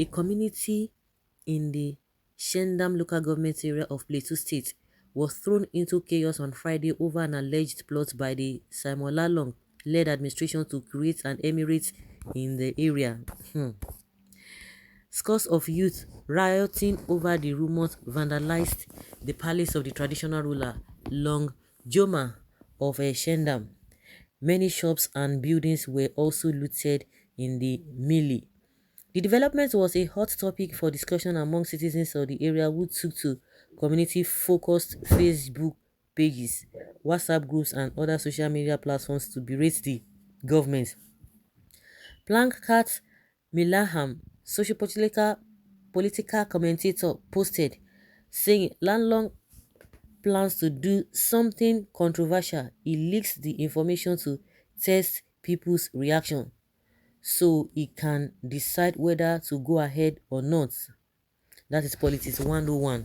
A community in the Shendam local government area of Plateau State was thrown into chaos on Friday over an alleged plot by the Simon Lalong-led administration to create an emirate in the area. Scores of youth rioting over the rumors vandalized the palace of the traditional ruler Long Joma of Shendam. Many shops and buildings were also looted in the melee. The development was a hot topic for discussion among citizens of the area who took to community-focused Facebook pages, WhatsApp groups, and other social media platforms to berate the government. Plankart Milaham, political commentator, posted saying Lalong plans to do something controversial. He leaks the information to test people's reaction so he can decide whether to go ahead or not. That is politics 101.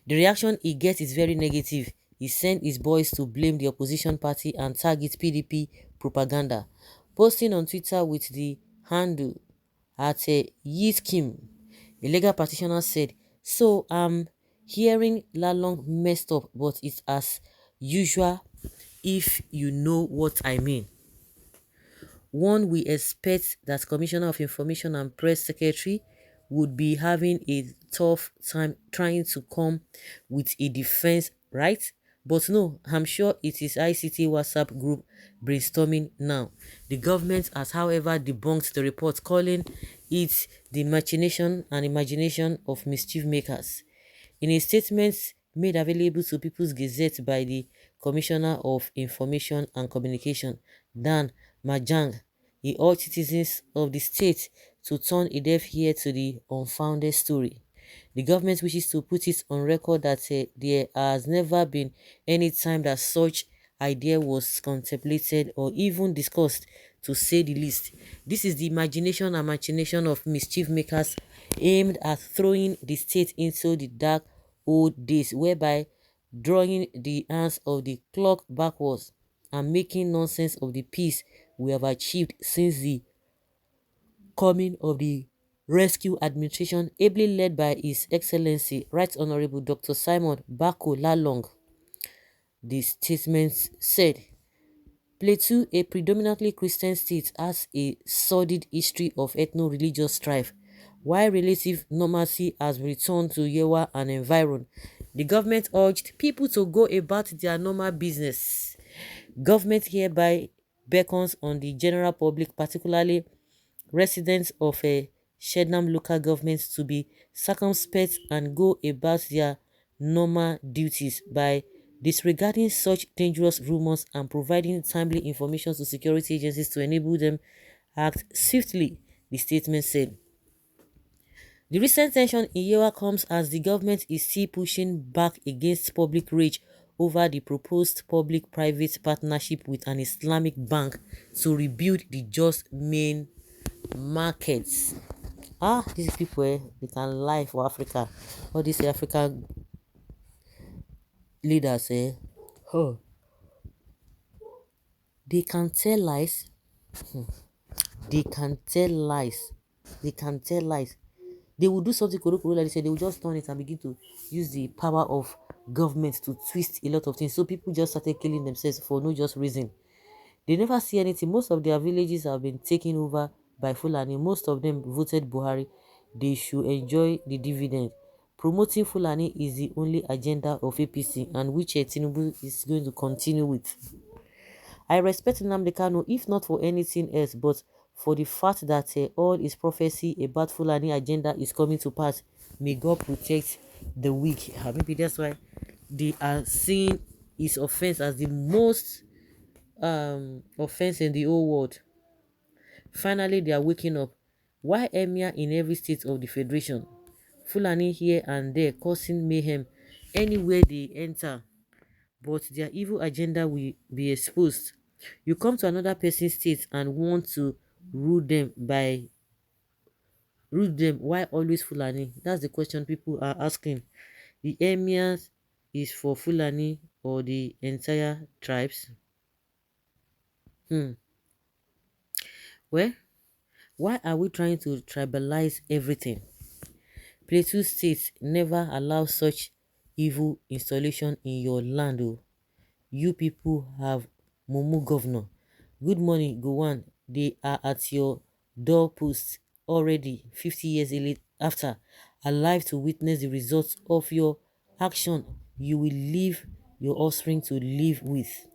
The reaction he gets is very negative. He sent his boys to blame the opposition party and tag it PDP propaganda. Posting on Twitter with the handle at Yiskim, a legal practitioner said, "So I'm hearing Lalong messed up, but it's as usual if you know what I mean." One we expect that Commissioner of Information and Press Secretary would be having a tough time trying to come with a defense, right? But no, I'm sure it is ICT WhatsApp group brainstorming now. The government has, however, debunked the report, calling it the machination and imagination of mischief makers. In a statement made available to People's Gazette by the Commissioner of Information and Communication, Dan Majang, he urged citizens of the state to turn a deaf ear to the unfounded story. The government wishes to put it on record that there has never been any time that such idea was contemplated or even discussed, to say the least. This is the imagination and machination of mischief makers aimed at throwing the state into the dark old days, whereby drawing the hands of the clock backwards and making nonsense of the peace we have achieved since the coming of the rescue administration ably led by His Excellency Right Honorable Dr. Simon Bako Lalong. The statement said, Plateau, a predominantly Christian state, has a sordid history of ethno-religious strife. While relative normalcy has returned to Yewa and environ, the government urged people to go about their normal business. Government hereby beckons on the general public, particularly residents of a Shenam local government, to be circumspect and go about their normal duties by disregarding such dangerous rumors and providing timely information to security agencies to enable them act swiftly, the statement said. The recent tension in Yewa comes as the government is still pushing back against public rage over the proposed public-private partnership with an Islamic bank to rebuild the just main markets. These people, they can lie for Africa. All these African leaders, they can tell lies. They can tell lies. They can tell lies. They will do something like they say, they will just turn it and begin to use the power of government to twist a lot of things. So people just started killing themselves for no just reason. They never see anything. Most of their villages have been taken over by Fulani. Most of them voted Buhari. They should enjoy the dividend. Promoting Fulani is the only agenda of APC, and which Tinubu is going to continue with. I respect Nnamdi Kanu, if not for anything else, but for the fact that all his prophecy about Fulani agenda is coming to pass. May God protect the weak. Maybe that's why they are seeing his offense as the most offense in the whole world. Finally, they are waking up. Why Emir in every state of the federation? Fulani here and there causing mayhem anywhere they enter, but their evil agenda will be exposed. You come to another person's state and want to rule them. Why always Fulani? That's the question people are asking. The Emir is for Fulani or the entire tribes? Well, Why are we trying to tribalize everything? Plateau State never allow such evil installation in your land. Oh. You people have mumu governor. Good morning, Gowon. They are at your doorpost already 50 years after, alive to witness the results of your action you will leave your offspring to live with.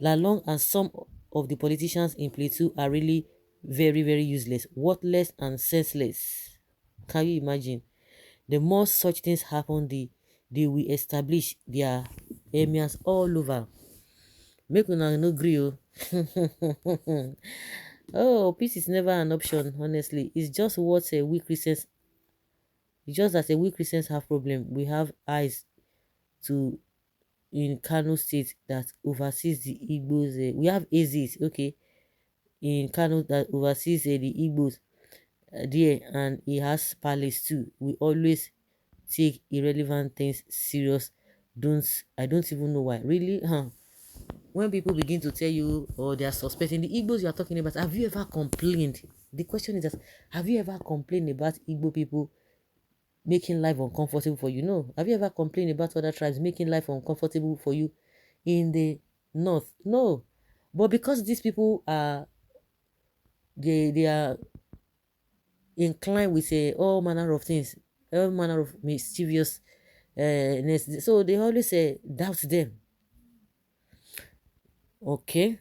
Lalong and some of the politicians in Plateau are really very, very useless, worthless and senseless. Can you imagine? The more such things happen, they will establish their emirs all over. Make una no gree o. Oh, peace is never an option, honestly. It's just what a weak Christians, it's just that a weak Christians have problem. We have eyes to in Kano State that oversees the Igbos. We have Azis, okay, in Kano that oversees the Igbos there, and he has palace too. We always take irrelevant things serious. I don't even know why. Really, huh? When people begin to tell you or they are suspecting the Igbos you are talking about, have you ever complained? The question is that have you ever complained about Igbo people making life uncomfortable for you? No. Have you ever complained about other tribes making life uncomfortable for you in the north? No. But because these people are they are inclined with all manner of things, all manner of mischievous so they always say doubt them. Okay,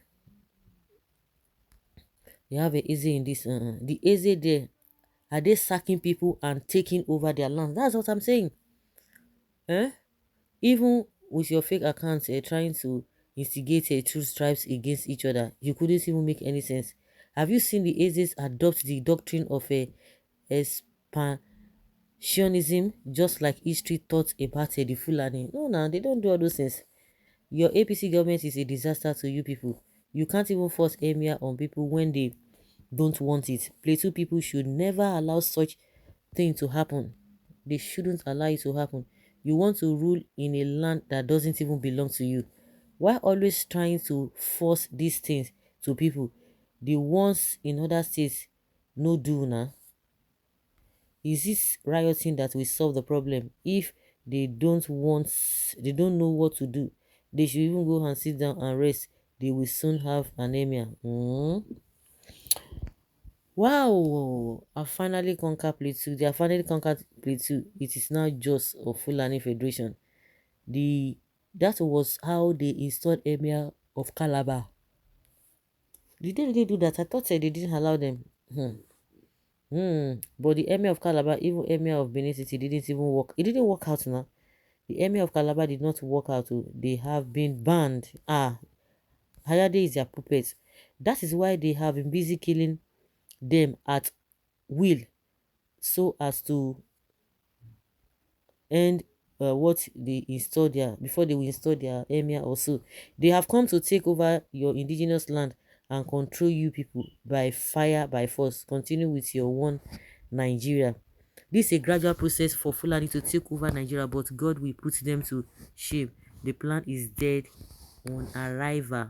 you have a easy in this. The easy there, are they sacking people and taking over their land? That's what I'm saying. Eh? Even with your fake accounts trying to instigate two tribes against each other, you couldn't even make any sense. Have you seen the Aziz adopt the doctrine of a expansionism, just like history taught about the Fulani? No, no, they don't do all those things. Your APC government is a disaster to you people. You can't even force Emir on people when they don't want it. Plateau people should never allow such thing to happen. They shouldn't allow it to happen. You want to rule in a land that doesn't even belong to you. Why always trying to force these things to people? The ones in other states no do now. Is this rioting that will solve the problem? If they don't want, they don't know what to do, they should even go and sit down and rest. They will soon have anemia. Wow, I finally conquered Plateau. They have finally conquered Plateau. It is now just a Fulani Federation. The That was how they installed Emir of Calabar. Did they really do that? I thought they didn't allow them. But the Emir of Calabar, even Emir of Benin City, didn't even work. It didn't work out now. The Emir of Calabar did not work out. Oh. They have been banned. Hayade is their puppet. That is why they have been busy killing them at will, so as to end what they install there before they will install their emir also. They have come to take over your indigenous land and control you people by fire, by force. Continue with your one Nigeria. This is a gradual process for Fulani to take over Nigeria, but God will put them to shame. The plan is dead on arrival.